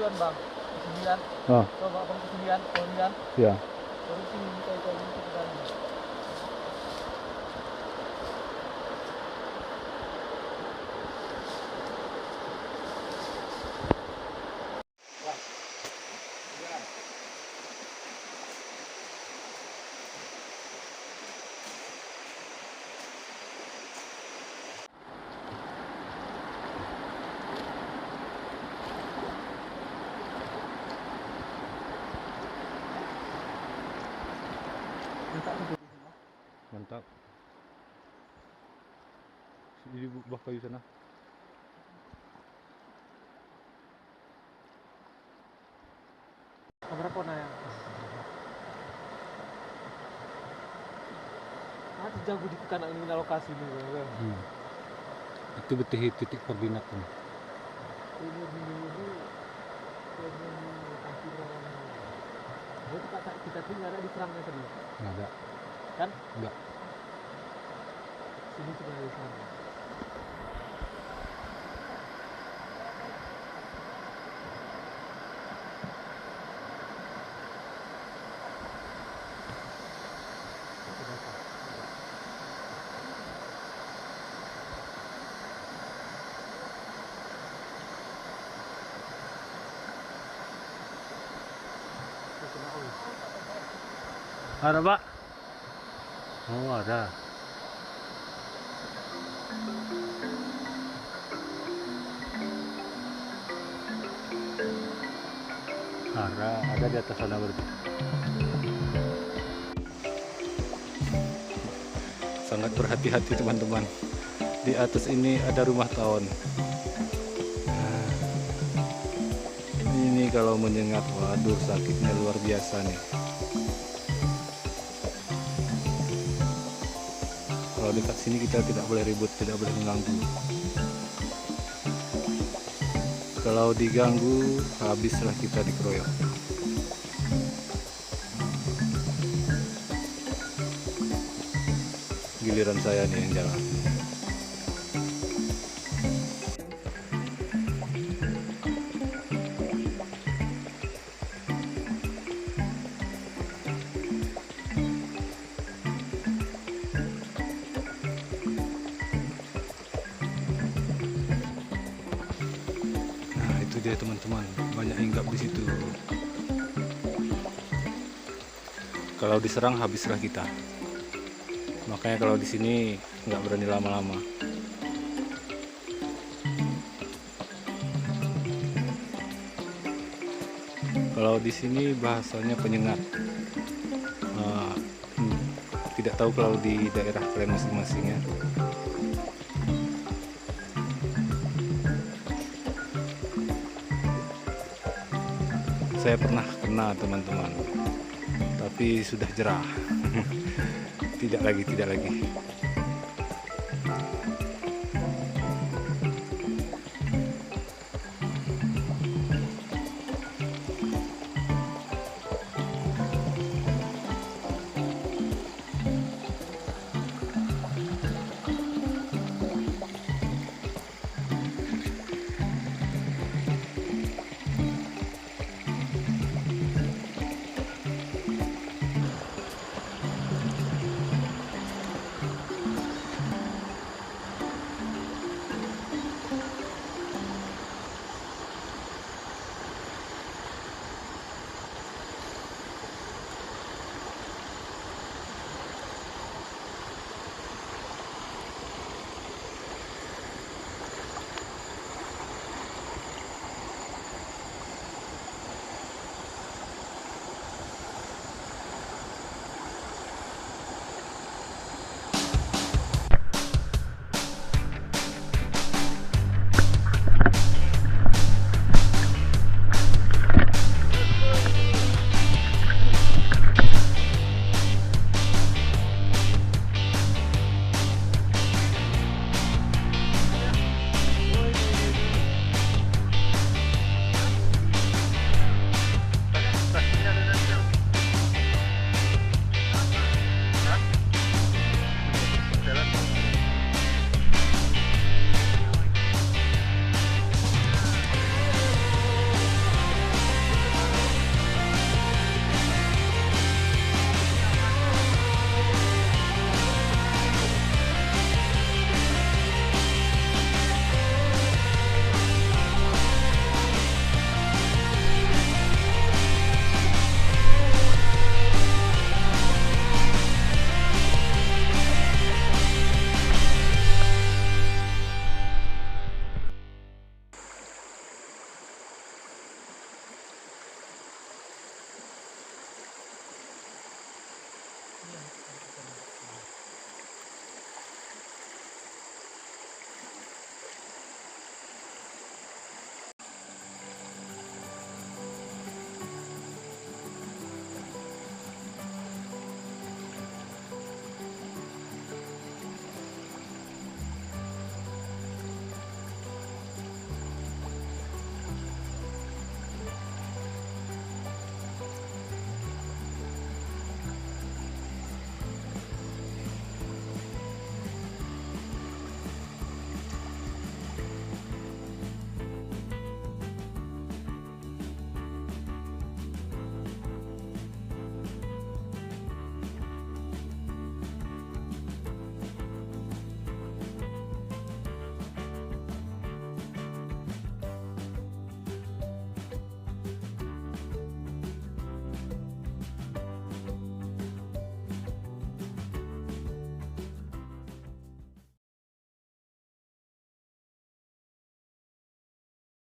duluan bang, 9. Oh, Coba bang ke 9, 9. ya. Baru sini kita ini ke dalam. Mantap. Di bawah kayu sana. Berapa na ya? Nanti jago di kanan ini lokasi ini. Itu betul titik koordinat kan. Ini kita tuh nggak ada di serangnya tadi. Nggak ada. Kan? Nggak. Sini sudah ada di sana. Ada Pak? Oh ada. Ada di atas sana berarti. Sangat berhati-hati teman-teman. Di atas ini ada rumah tawon. Ini kalau menyengat, waduh sakitnya luar biasa nih. Kalau dekat sini kita tidak boleh ribut, tidak boleh mengganggu. Kalau diganggu, habislah kita dikeroyok. Giliran saya nih yang jalan. Dia teman-teman, banyak hinggap di situ. Kalau diserang habislah kita. Makanya kalau di sini nggak berani lama-lama. Kalau di sini bahasanya penyengat. Tidak tahu kalau di daerah kalian masing-masing ya. Saya pernah kena teman-teman, tapi sudah jerah. Tidak lagi.